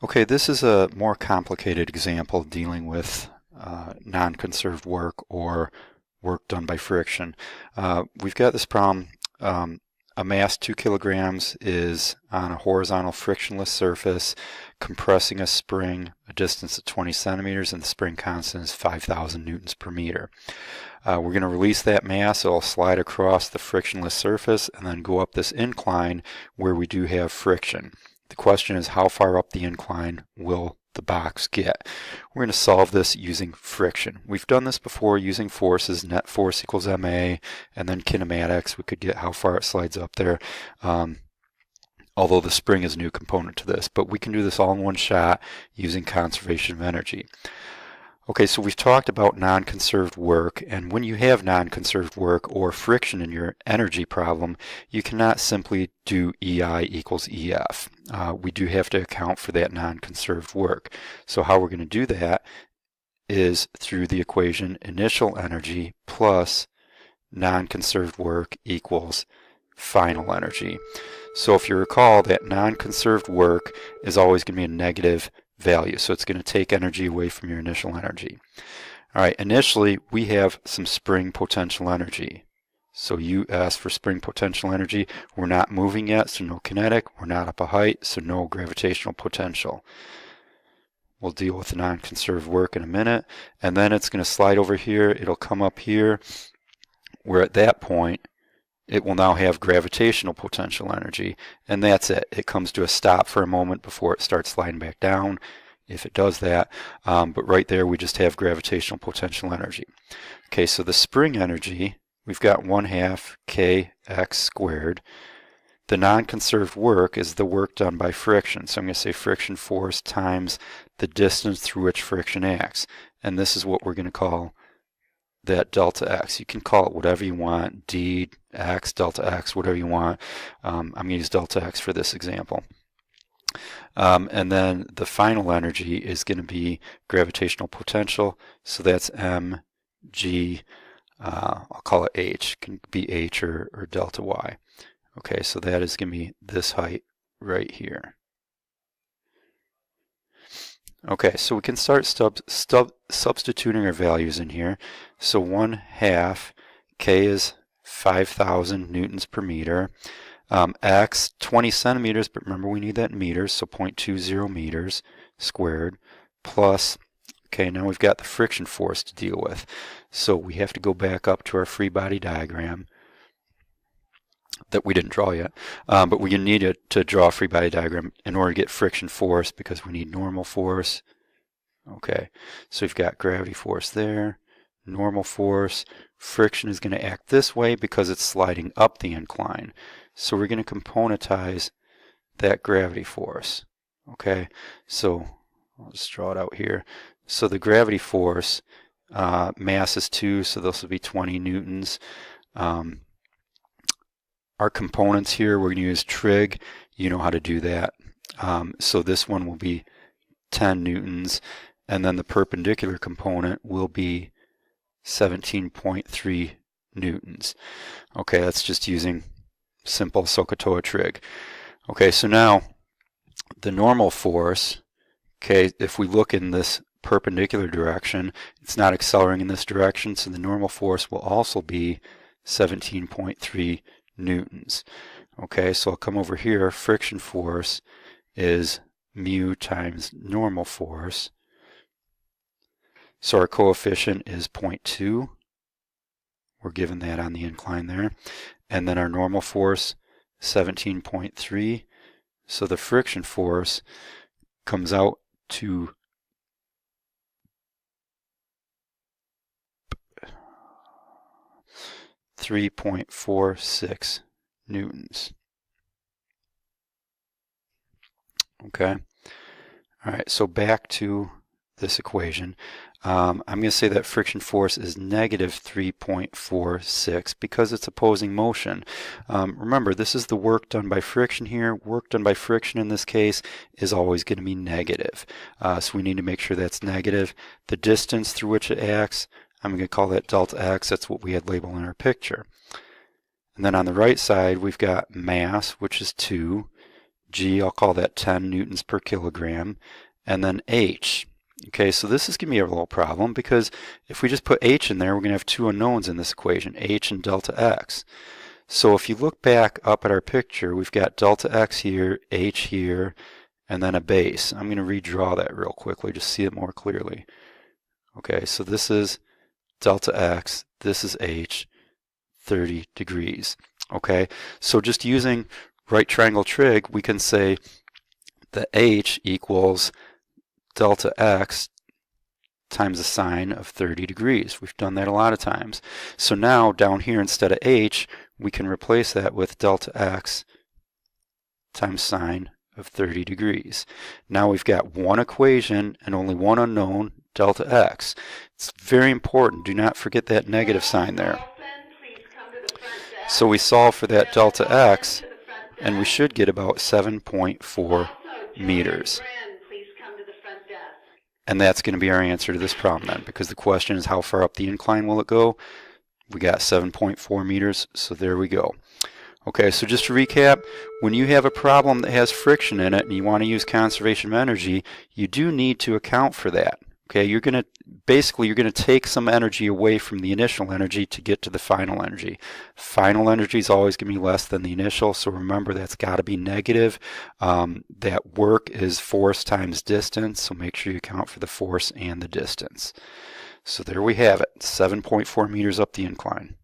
Okay, this is a more complicated example dealing with non-conserved work or work done by friction. We've got this problem. A mass 2 kilograms is on a horizontal frictionless surface compressing a spring a distance of 20 centimeters, and the spring constant is 5,000 newtons per meter. We're going to release that mass. It'll slide across the frictionless surface and then go up this incline where we do have friction. The question is, how far up the incline will the box get? We're going to solve this using friction. We've done this before using forces. Net force equals ma, and then kinematics. We could get how far it slides up there, although the spring is a new component to this. But we can do this all in one shot using conservation of energy. Okay, so we've talked about non-conserved work, and when you have non-conserved work or friction in your energy problem, you cannot simply do EI equals EF. We do have to account for that non-conserved work. So how we're going to do that is through the equation initial energy plus non-conserved work equals final energy. So if you recall, that non-conserved work is always going to be a negative value. So it's going to take energy away from your initial energy. All right, initially we have some spring potential energy. So US for spring potential energy. We're not moving yet, so no kinetic. We're not up a height, so no gravitational potential. We'll deal with the non-conserved work in a minute. And then it's going to slide over here. It'll come up here, where at that point it will now have gravitational potential energy, and that's it. It comes to a stop for a moment before it starts sliding back down, if it does that. But right there we just have gravitational potential energy. Okay, so the spring energy, we've got 1/2 kx squared. The non-conserved work is the work done by friction. So I'm going to say friction force times the distance through which friction acts. And this is what we're going to call that delta x. You can call it whatever you want, dx, delta x, whatever you want. I'm going to use delta x for this example. And then the final energy is going to be gravitational potential. So that's mg, I'll call it h. It can be h or delta y. Okay, so that is going to be this height right here. Okay, so we can start substituting our values in here. So 1/2 k is 5,000 newtons per meter. X 20 centimeters, but remember we need that in meters, so 0.20 meters squared plus, okay, now we've got the friction force to deal with. So we have to go back up to our free body diagram that we didn't draw yet, but we need to draw a free body diagram in order to get friction force, because we need normal force. Okay, so we've got gravity force there, normal force. Friction is going to act this way because it's sliding up the incline. So we're going to componentize that gravity force. Okay, so I'll just draw it out here. So the gravity force, mass is 2, so this will be 20 newtons. Our components here, we're going to use trig. You know how to do that. So this one will be 10 newtons, and then the perpendicular component will be 17.3 newtons. Okay, that's just using simple SOHCAHTOA trig. Okay, so now the normal force, okay, if we look in this perpendicular direction, it's not accelerating in this direction, so the normal force will also be 17.3 newtons. Okay, so I'll come over here. Friction force is mu times normal force. So our coefficient is 0.2. We're given that on the incline there. And then our normal force, 17.3. So the friction force comes out to 3.46 newtons. Okay. All right, so back to this equation. I'm going to say that friction force is negative 3.46 because it's opposing motion. Remember, this is the work done by friction here. Work done by friction in this case is always going to be negative. So we need to make sure that's negative. The distance through which it acts, I'm going to call that delta x. That's what we had labeled in our picture. And then on the right side, we've got mass, which is 2, G, I'll call that 10 newtons per kilogram, and then H. Okay, so this is going to be a little problem because if we just put H in there, we're going to have two unknowns in this equation, H and delta X. So if you look back up at our picture, we've got delta X here, H here, and then a base. I'm going to redraw that real quickly, just see it more clearly. Okay, so this is delta X, this is H, 30 degrees. Okay, so just using right triangle trig, we can say that H equals delta X times the sine of 30 degrees. We've done that a lot of times. So now down here, instead of H, we can replace that with delta X times sine of 30 degrees. Now we've got one equation and only one unknown, delta X. It's very important. Do not forget that negative sign there. So we solve for that delta X, and we should get about 7.4 meters. And that's going to be our answer to this problem then, because the question is how far up the incline will it go? We got 7.4 meters, so there we go. Okay, so just to recap, when you have a problem that has friction in it and you want to use conservation of energy, you do need to account for that. Okay, you're going to take some energy away from the initial energy to get to the final energy. Final energy is always going to be less than the initial, so remember that's got to be negative. That work is force times distance, so make sure you account for the force and the distance. So there we have it, 7.4 meters up the incline.